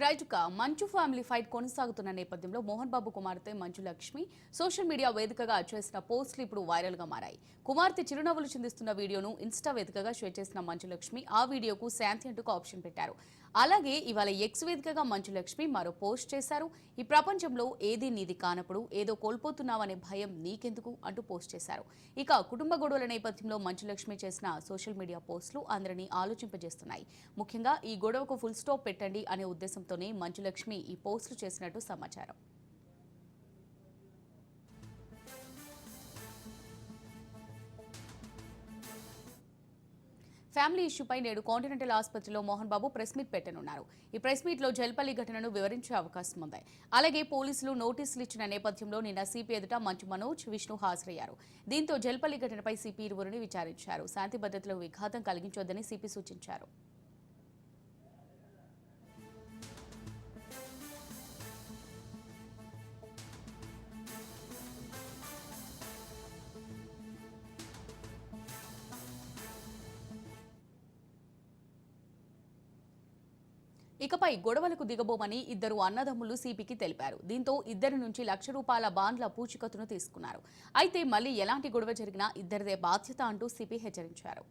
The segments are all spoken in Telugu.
రైతుగా మంచు ఫ్యామిలీ ఫైట్ కొనసాగుతున్న నేపథ్యంలో మోహన్ బాబు కుమార్తె మంచు లక్ష్మి సోషల్ మీడియా వేదికగా చేసిన పోస్టులు ఇప్పుడు వైరల్ గా మారాయి. కుమార్తె చిరునవ్వులు చిందిస్తున్న వీడియోను ఇన్స్టా వేదికగా షేర్ చేసిన మంచు లక్ష్మి ఆ వీడియోకు శాంతి అంటూ ఆప్షన్ పెట్టారు. అలాగే ఇవాళ ఎక్స్ వేదికగా మంచు లక్ష్మి మరో పోస్ట్ చేశారు. ఈ ప్రపంచంలో ఏది నీది కానప్పుడు ఏదో కోల్పోతున్నావనే భయం నీకెందుకు అంటూ పోస్ట్ చేశారు. ఇక కుటుంబ గొడవల నేపథ్యంలో మంచు లక్ష్మి చేసిన సోషల్ మీడియా పోస్టులు అందరినీ ఆలోచింపజేస్తున్నాయి. ముఖ్యంగా ఈ గొడవకు ఫుల్ స్టాప్ పెట్టండి అనే ఉద్దేశం మంచు లక్ష్మి ఈ పోస్టులు చేసినట్టు సమాచారం. ఫ్యామిలీ ఇష్యూపై నేడు కాంటినెంటల్ ఆసుపత్రిలో మోహన్ బాబు ప్రెస్ మీట్ పెట్టనున్నారు. ఈ ప్రెస్ మీట్ లో జల్పల్లి ఘటనను వివరించే అవకాశం ఉంది. అలాగే పోలీసులు నోటీసులు ఇచ్చిన నేపథ్యంలో నిన్న సిపి ఎదుట మంచు మనోజ్, విష్ణు హాజరయ్యారు. దీంతో జల్పల్లి ఘటనపై సిపి ఇరువురిని విచారించారు. శాంతి భద్రతలకు విఘాతం కలిగించొద్దని సిపి సూచించారు. ఇకపై గొడవలకు దిగబోమని ఇద్దరు అన్నదమ్ములు సిపికి తెలిపారు. దీంతో ఇద్దరి నుంచి ₹1,00,000 బాండ్ల పూచికత్తును తీసుకున్నారు. అయితే మళ్లీ ఎలాంటి గొడవ జరిగినా ఇద్దరిదే బాధ్యత అంటూ సిపి హెచ్చరించారు.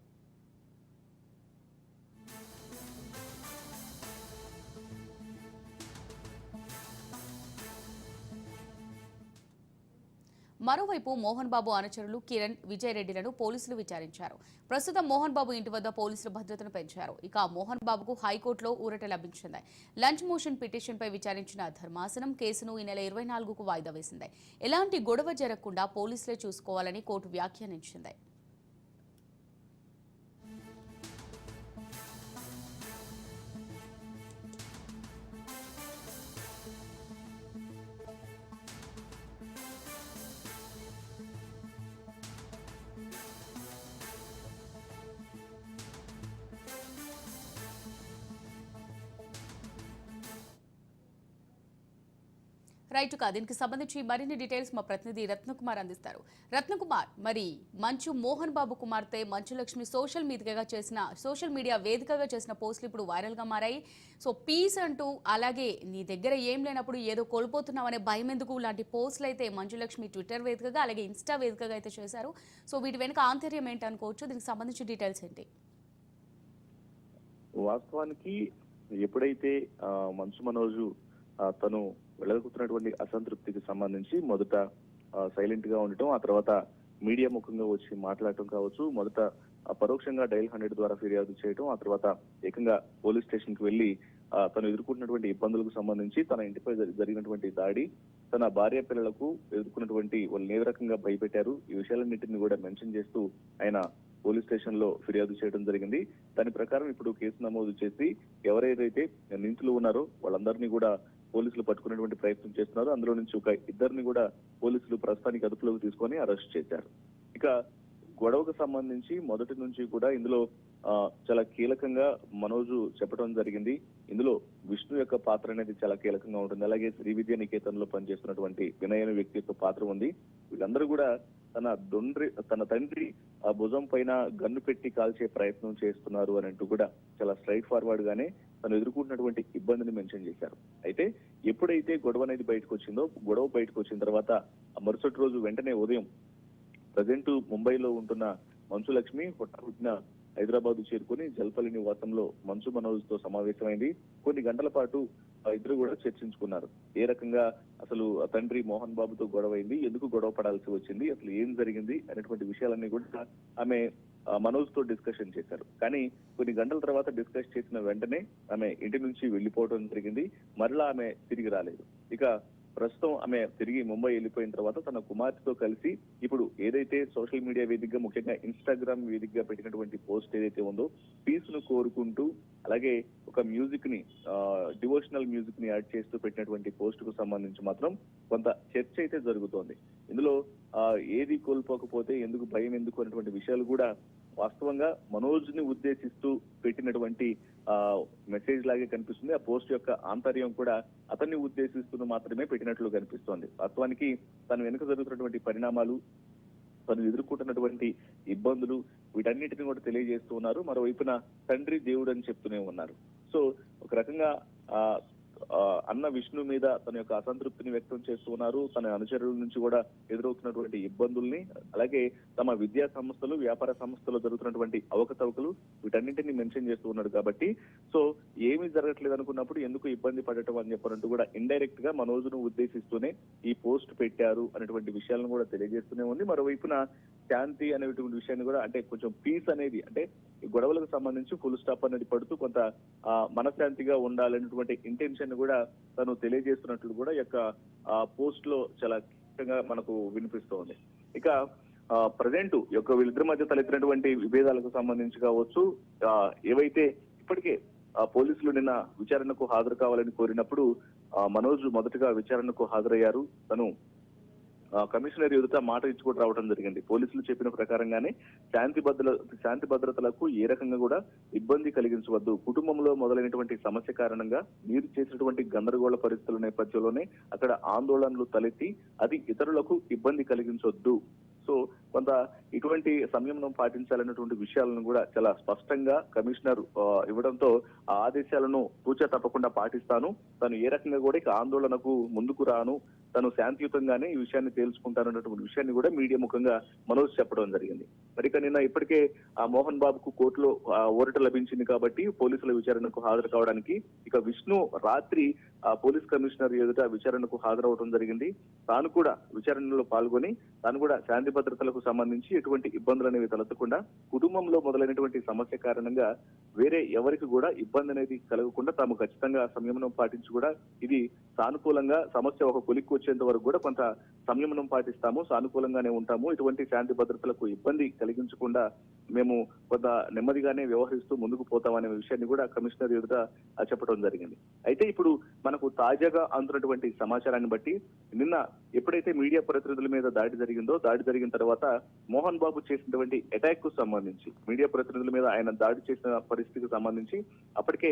మరోవైపు మోహన్ బాబు అనుచరులు కిరణ్, విజయ్ రెడ్డిలను పోలీసులు విచారించారు. ప్రస్తుతం మోహన్ బాబు ఇంటి వద్ద పోలీసులు భద్రతను పెంచారు. ఇక మోహన్ బాబుకు హైకోర్టులో ఊరట లభించింది. లంచ్ మోషన్ పిటిషన్పై విచారించిన ధర్మాసనం కేసును ఈ నెల 24కు వాయిదా వేసింది. ఎలాంటి గొడవ జరగకుండా పోలీసులే చూసుకోవాలని కోర్టు వ్యాఖ్యానించింది. రైటుగా దీనికి సంబంధించి మరిన్ని డీటెయిల్స్ మా ప్రతినిధి రత్నకుమార్ అందిస్తారు. రత్నకుమార్, మరి మంచు మోహన్ బాబు కుమార్తె మంచు లక్ష్మి సోషల్ మీడియా వేదికగా చేసిన పోస్టులు ఇప్పుడు వైరల్ గా మారాయి. సో పీస్ అంటూ, అలాగే నీ దగ్గర ఏం లేనప్పుడు ఏదో కోల్పోతున్నావనే భయం ఎందుకు లాంటి పోస్టులు అయితే మంచు లక్ష్మి ట్విట్టర్ వేదికగా అలాగే ఇన్స్టా వేదికగా అయితే చేశారు. సో వీటి వెనుక ఆంతర్యం ఏంటి అనుకోవచ్చు? దీనికి సంబంధించి డీటెయిల్స్ ఏంటి? వాస్తవానికి ఎప్పుడైతే మంచు మనోజు తను వెళ్ళగొక్కుతున్నటువంటి అసంతృప్తికి సంబంధించి మొదట సైలెంట్ గా ఉండటం, ఆ తర్వాత మీడియా ముఖంగా వచ్చి మాట్లాడటం కావచ్చు, మొదట పరోక్షంగా డైల్ 100 ద్వారా ఫిర్యాదు చేయడం, ఆ తర్వాత ఏకంగా పోలీస్ స్టేషన్ కి వెళ్లి తను ఎదుర్కొంటున్నటువంటి ఇబ్బందులకు సంబంధించి, తన ఇంటిపై జరిగినటువంటి దాడి, తన భార్య పిల్లలకు ఎదుర్కొన్నటువంటి వాళ్ళని ఏ రకంగా భయపెట్టారు, ఈ విషయాలన్నింటినీ కూడా మెన్షన్ చేస్తూ ఆయన పోలీస్ స్టేషన్ లో ఫిర్యాదు చేయడం జరిగింది. దాని ప్రకారం ఇప్పుడు కేసు నమోదు చేసి ఎవరైతే నిందితులు ఉన్నారో వాళ్ళందరినీ కూడా పోలీసులు పట్టుకునేటువంటి ప్రయత్నం చేస్తున్నారు. అందులో నుంచి ఒక ఇద్దరిని కూడా పోలీసులు ప్రస్తుతానికి అదుపులోకి తీసుకొని అరెస్ట్ చేశారు. ఇక గొడవకు సంబంధించి మొదటి నుంచి కూడా ఇందులో చాలా కీలకంగా మనోజు చెప్పడం జరిగింది. ఇందులో విష్ణు యొక్క పాత్ర అనేది చాలా కీలకంగా ఉంటుంది. అలాగే శ్రీ విద్యా నికేతన్లో పనిచేస్తున్నటువంటి వినయ్ అనే వ్యక్తి యొక్క పాత్ర ఉంది. వీళ్ళందరూ కూడా తన తండ్రి భుజం పైన గన్ను పెట్టి కాల్చే ప్రయత్నం చేస్తున్నారు అని అంటూ కూడా చాలా స్ట్రైట్ ఫార్వర్డ్ గానే తను ఎదుర్కొంటున్నటువంటి ఇబ్బందిని మెన్షన్ చేశారు. అయితే ఎప్పుడైతే గొడవ అనేది బయటకు వచ్చిన తర్వాత మరుసటి రోజు వెంటనే ఉదయం ప్రజెంట్ ముంబైలో ఉంటున్న మంచు లక్ష్మి హుటాహుటిన హైదరాబాద్ చేరుకుని జల్పల్లి నివాసంలో మంచు మనోజ్ తో సమావేశమైంది. కొన్ని గంటల పాటు ఇద్దరు కూడా చర్చించుకున్నారు. ఏ రకంగా అసలు తండ్రి మోహన్ బాబుతో గొడవైంది, ఎందుకు గొడవ పడాల్సి వచ్చింది, అసలు ఏం జరిగింది అనేటువంటి విషయాలన్నీ కూడా ఆమె మనోజ్ తో డిస్కషన్ చేశారు. కానీ కొన్ని గంటల తర్వాత డిస్కస్ చేసిన వెంటనే ఆమె ఇంటి నుంచి వెళ్లిపోవడం జరిగింది. మరలా ఆమె తిరిగి రాలేదు. ఇక ప్రస్తుతం ఆమె తిరిగి ముంబై వెళ్ళిపోయిన తర్వాత తన కుమార్తెతో కలిసి ఇప్పుడు ఏదైతే సోషల్ మీడియా వేదికగా, ముఖ్యంగా ఇన్స్టాగ్రామ్ వేదికగా పెట్టినటువంటి పోస్ట్ ఏదైతే ఉందో, పీస్ ను కోరుకుంటూ అలాగే ఒక మ్యూజిక్ ని డివోషనల్ మ్యూజిక్ ని యాడ్ చేస్తూ పెట్టినటువంటి పోస్ట్ కు సంబంధించి మాత్రం కొంత చర్చ అయితే జరుగుతోంది. ఇందులో ఏది కోల్పోకపోతే ఎందుకు భయం ఎందుకు అనేటువంటి విషయాలు కూడా వాస్తవంగా మనోజ్ ని ఉద్దేశిస్తూ పెట్టినటువంటి మెసేజ్ లాగే కనిపిస్తుంది. ఆ పోస్ట్ యొక్క ఆంతర్యం కూడా అతన్ని ఉద్దేశిస్తూ మాత్రమే పెట్టినట్లు కనిపిస్తోంది. వాస్తవానికి తను వెనుక జరుగుతున్నటువంటి పరిణామాలు, తను ఎదుర్కొంటున్నటువంటి ఇబ్బందులు, వీటన్నిటిని కూడా తెలియజేస్తూ ఉన్నారు. మరోవైపున తండ్రి దేవుడు అని చెప్తూనే ఉన్నారు. సో ఒక రకంగా అన్న విష్ణు మీద తన యొక్క అసంతృప్తిని వ్యక్తం చేస్తున్నారు. తన అనుచరుల నుంచి కూడా ఎదురవుతున్నటువంటి ఇబ్బందుల్ని, అలాగే తమ విద్యా సంస్థలు, వ్యాపార సంస్థలు జరుగుతున్నటువంటి అవకతవకలు, వీటన్నింటినీ మెన్షన్ చేస్తూ ఉన్నాడు. కాబట్టి సో ఏమీ జరగట్లేదు అనుకున్నప్పుడు ఎందుకు ఇబ్బంది పడటం అని చెప్పారంటూ కూడా ఇండైరెక్ట్ గా మనోజ్ను ఉద్దేశిస్తూనే ఈ పోస్ట్ పెట్టారు అనేటువంటి విషయాలను కూడా తెలియజేస్తూనే ఉంది. మరోవైపున శాంతి అనేటువంటి విషయాన్ని కూడా, అంటే కొంచెం పీస్ అనేది, అంటే ఈ గొడవలకు సంబంధించి ఫుల్ స్టాప్ అనేది పడుతూ కొంత మనశాంతిగా ఉండాలనేటువంటి ఇంటెన్షన్ కూడా తను తెలియజేస్తున్నట్లు కూడా ఈ యొక్క పోస్ట్ లో చాలా క్లిష్టంగా మనకు వినిపిస్తోంది. ఇక ప్రజెంట్ యొక్క వీళ్ళిద్దరి మధ్య తలెత్తినటువంటి విభేదాలకు సంబంధించి కావచ్చు, ఏవైతే ఇప్పటికే పోలీసులు నిన్న విచారణకు హాజరు కావాలని కోరినప్పుడు మనోజ్ మొదటగా విచారణకు హాజరయ్యారు. తను కమిషనర్ ఎదుట మాట ఇచ్చుకుంటూ రావడం జరిగింది. పోలీసులు చెప్పిన ప్రకారంగానే శాంతి భద్రతలకు ఏ రకంగా కూడా ఇబ్బంది కలిగించవద్దు, కుటుంబంలో మొదలైనటువంటి సమస్య కారణంగా మీరు చేసినటువంటి గందరగోళ పరిస్థితుల నేపథ్యంలోనే అక్కడ ఆందోళనలు తలెత్తి అది ఇతరులకు ఇబ్బంది కలిగించొద్దు, సో కొంత ఇటువంటి సంయమనం పాటించాలన్నటువంటి విషయాలను కూడా చాలా స్పష్టంగా కమిషనర్ ఇవ్వడంతో ఆ ఆదేశాలను తూచా తప్పకుండా పాటిస్తాను, తను ఏ రకంగా కూడా ఇక ఆందోళనకు ముందుకు రాను, తను శాంతియుతంగానే ఈ విషయాన్ని తేల్చుకుంటానన్నటువంటి విషయాన్ని కూడా మీడియా ముఖంగా మనోజ్ చెప్పడం జరిగింది. మరి ఇక నిన్న ఇప్పటికే మోహన్ బాబుకు కోర్టులో ఊరట లభించింది కాబట్టి పోలీసుల విచారణకు హాజరు కావడానికి ఇక విష్ణు రాత్రి పోలీస్ కమిషనర్ ఎదుట విచారణకు హాజరవడం జరిగింది. తాను కూడా విచారణలో పాల్గొని తాను కూడా శాంతి భద్రతలకు సంబంధించి ఎటువంటి ఇబ్బందులు అనేవి తలెత్తకుండా కుటుంబంలో మొదలైనటువంటి సమస్య కారణంగా వేరే ఎవరికి కూడా ఇబ్బంది అనేది కలగకుండా తాము ఖచ్చితంగా సంయమనం పాటించి కూడా ఇది సానుకూలంగా సమస్య ఒక కొలిక్కి వచ్చేంత వరకు కూడా కొంత సంయమనం పాటిస్తాము, సానుకూలంగానే ఉంటాము, ఇటువంటి శాంతి భద్రతలకు ఇబ్బంది కలిగించకుండా మేము కొంత నెమ్మదిగానే వ్యవహరిస్తూ ముందుకు పోతామనే విషయాన్ని కూడా కమిషనర్ ఎదుట చెప్పడం జరిగింది. అయితే ఇప్పుడు మనకు తాజాగా అందుతున్నటువంటి సమాచారాన్ని బట్టి నిన్న ఎప్పుడైతే మీడియా ప్రతినిధుల మీద దాడి జరిగిందో, దాడి జరిగిన తర్వాత మోహన్ బాబు చేసినటువంటి అటాక్ కు సంబంధించి మీడియా ప్రతినిధుల మీద ఆయన దాడి చేసిన పరిస్థితికి సంబంధించి అప్పటికే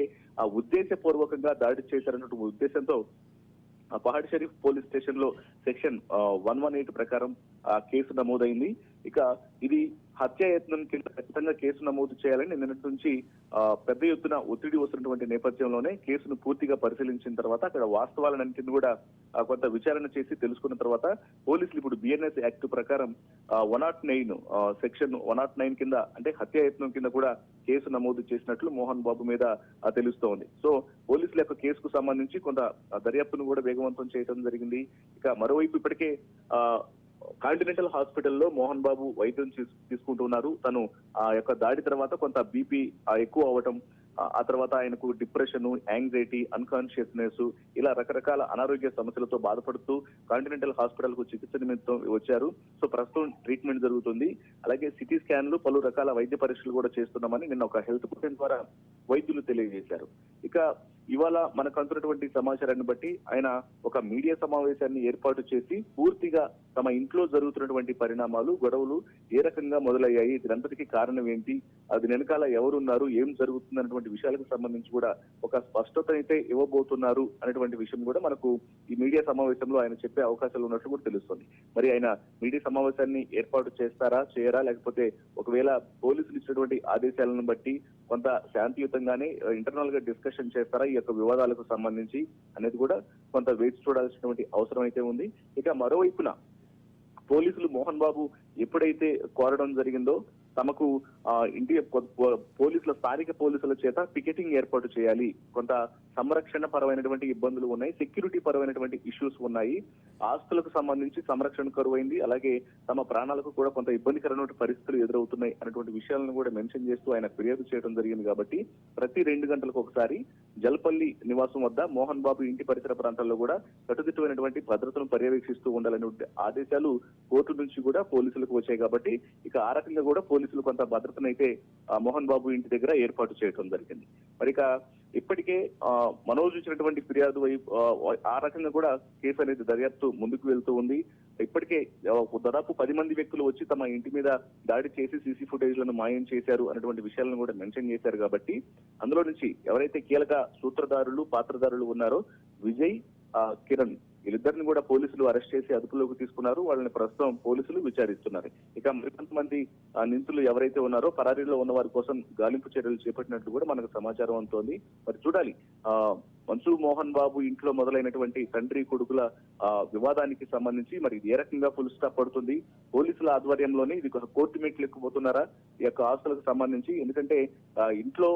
ఉద్దేశపూర్వకంగా దాడి చేశారన్నటువంటి ఉద్దేశంతో పహాడ్ షరీఫ్ పోలీస్ స్టేషన్ లో సెక్షన్ 118 ప్రకారం కేసు నమోదైంది. ఇక ఇది హత్యాయత్నం కింద ఖచ్చితంగా కేసు నమోదు చేయాలని నిన్నటి నుంచి పెద్ద ఎత్తున ఒత్తిడి వస్తున్నటువంటి నేపథ్యంలోనే కేసును పూర్తిగా పరిశీలించిన తర్వాత అక్కడ వాస్తవాలన్నింటినీ కూడా కొంత విచారణ చేసి తెలుసుకున్న తర్వాత పోలీసులు ఇప్పుడు బిఎన్ఎస్ యాక్ట్ ప్రకారం 109 సెక్షన్ 109 కింద, అంటే హత్యాయత్నం కింద కూడా కేసు నమోదు చేసినట్లు మోహన్ బాబు మీద తెలుస్తోంది. సో పోలీసుల యొక్క కేసుకు సంబంధించి కొంత దర్యాప్తును కూడా వేగవంతం చేయడం జరిగింది. ఇక మరోవైపు ఇప్పటికే కాంటినెంటల్ హాస్పిటల్లో మోహన్ బాబు వైద్యం తీసుకుంటున్నారు. తను ఆ యొక్క దాడి తర్వాత కొంత బీపీ ఎక్కువ అవటం, ఆ తర్వాత ఆయనకు డిప్రెషన్, యాంగ్జైటీ, అన్కాన్షియస్నెస్ ఇలా రకరకాల అనారోగ్య సమస్యలతో బాధపడుతూ కాంటినెంటల్ హాస్పిటల్ కు చికిత్స నిమిత్తం వచ్చారు. సో ప్రస్తుతం ట్రీట్మెంట్ జరుగుతుంది. అలాగే సిటీ స్కాన్లు, పలు రకాల వైద్య పరీక్షలు కూడా చేస్తున్నామని నిన్న ఒక హెల్త్ బులెటిన్ ద్వారా వైద్యులు తెలియజేశారు. ఇక ఇవాళ మనకు అందుతున్నటువంటి సమాచారాన్ని బట్టి ఆయన ఒక మీడియా సమావేశాన్ని ఏర్పాటు చేసి పూర్తిగా తమ ఇంట్లో జరుగుతున్నటువంటి పరిణామాలు, గొడవలు ఏ రకంగా మొదలయ్యాయి, దీనంతటికీ కారణం ఏంటి, అది వెనకాల ఎవరున్నారు, ఏం జరుగుతుంది అనేటువంటి విషయాలకు సంబంధించి కూడా ఒక స్పష్టత అయితే ఇవ్వబోతున్నారు అనేటువంటి విషయం కూడా మనకు ఈ మీడియా సమావేశంలో ఆయన చెప్పే అవకాశాలు ఉన్నట్లు కూడా తెలుస్తుంది. మరి ఆయన మీడియా సమావేశాన్ని ఏర్పాటు చేస్తారా, చేయరా, లేకపోతే ఒకవేళ పోలీసులు ఇచ్చినటువంటి ఆదేశాలను బట్టి కొంత శాంతియుతంగానే ఇంటర్నల్ గా డిస్కషన్ చేస్తారా ఈ యొక్క వివాదాలకు సంబంధించి అనేది కూడా కొంత వేచి చూడాల్సినటువంటి అవసరం అయితే ఉంది. ఇక మరోవైపున పోలీసులు మోహన్ బాబు ఎప్పుడైతే కోరడం జరిగిందో తమకు ఇంటి పోలీసుల, స్థానిక పోలీసుల చేత పికెటింగ్ ఏర్పాటు చేయాలి, కొంత సంరక్షణ పరమైనటువంటి ఇబ్బందులు ఉన్నాయి, సెక్యూరిటీ పరమైనటువంటి ఇష్యూస్ ఉన్నాయి, ఆస్తులకు సంబంధించి సంరక్షణ కరువైంది, అలాగే తమ ప్రాణాలకు కూడా కొంత ఇబ్బందికరమైన పరిస్థితులు ఎదురవుతున్నాయి అనేటువంటి విషయాలను కూడా మెన్షన్ చేస్తూ ఆయన ఫిర్యాదు చేయడం జరిగింది. కాబట్టి ప్రతి 2 గంటలకు ఒకసారి జల్పల్లి నివాసం వద్ద మోహన్ బాబు ఇంటి పరిసర ప్రాంతాల్లో కూడా కట్టుదిట్టమైనటువంటి భద్రతను పర్యవేక్షిస్తూ ఉండాలనే ఆదేశాలు కోర్టు నుంచి కూడా పోలీసులకు వచ్చాయి. కాబట్టి ఇక ఆ రకంగా కూడా పోలీసులు కొంత భద్రతను అయితే మోహన్ బాబు ఇంటి దగ్గర ఏర్పాటు చేయడం జరిగింది. మరి ఇక ఇప్పటికే మనోజ్ ఇచ్చినటువంటి ఫిర్యాదు ఆ రకంగా కూడా కేసు అనేది దర్యాప్తు ముందుకు వెళ్తూ ఉంది. ఇప్పటికే దాదాపు 10 మంది వ్యక్తులు వచ్చి తమ ఇంటి మీద దాడి చేసి సీసీ ఫుటేజ్లను మాయం చేశారు అనేటువంటి విషయాలను కూడా మెన్షన్ చేశారు. కాబట్టి అందులో నుంచి ఎవరైతే కీలక సూత్రధారులు, పాత్రధారులు ఉన్నారో విజయ్, కిరణ్, వీళ్ళిద్దరిని కూడా పోలీసులు అరెస్ట్ చేసి అదుపులోకి తీసుకున్నారు. వాళ్ళని ప్రస్తుతం పోలీసులు విచారిస్తున్నారు. ఇక మరికొంతమంది నిందితులు ఎవరైతే ఉన్నారో పరారీలో ఉన్న వారి కోసం గాలింపు చర్యలు చేపట్టినట్లు కూడా మనకు సమాచారం అందుతోంది. మరి చూడాలి మన్సు మోహన్ బాబు ఇంట్లో మొదలైనటువంటి తండ్రి కొడుకుల వివాదానికి సంబంధించి మరి ఇది ఏ రకంగా ఫుల్ స్టాప్ పడుతుంది, పోలీసుల ఆధ్వర్యంలోనే ఇది కోర్టు మెట్లు ఎక్కుపోతున్నారా ఈ యొక్క ఆస్తులకు సంబంధించి? ఎందుకంటే ఇంట్లో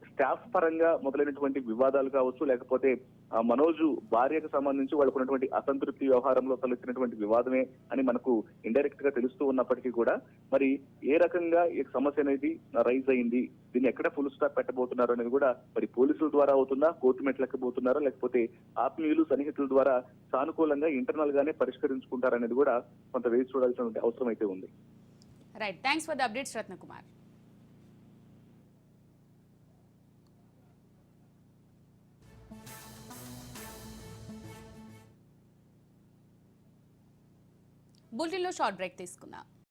స్టాఫ్ పరంగా మొదలైనటువంటి వివాదాలు కావచ్చు, లేకపోతే మనోజు భార్యకు సంబంధించి వాళ్ళకు ఉన్నటువంటి అసంతృప్తి వ్యవహారంలో తలెత్తినటువంటి వివాదమే అని మనకు ఇండైరెక్ట్ గా తెలుస్తూ ఉన్నప్పటికీ కూడా మరి ఏ రకంగా ఈ సమస్య అనేది రైజ్ అయింది, దీన్ని ఎక్కడ ఫుల్ స్టాప్ పెట్టబోతున్నారు అనేది కూడా మరి పోలీసుల ద్వారా అవుతుందా, కోర్టు మెట్లెక్కబోతున్నారా, లేకపోతే ఆత్మీయులు సన్నిహితుల ద్వారా సానుకూలంగా ఇంటర్నల్ గానే పరిష్కరించుకుంటారనేది కూడా కొంత వేచి చూడాల్సిన అవసరం అయితే ఉంది. Right, thanks for the updates Ratnakumar. బులెటిన్లో షార్ట్ బ్రేక్ తీసుకుందాం.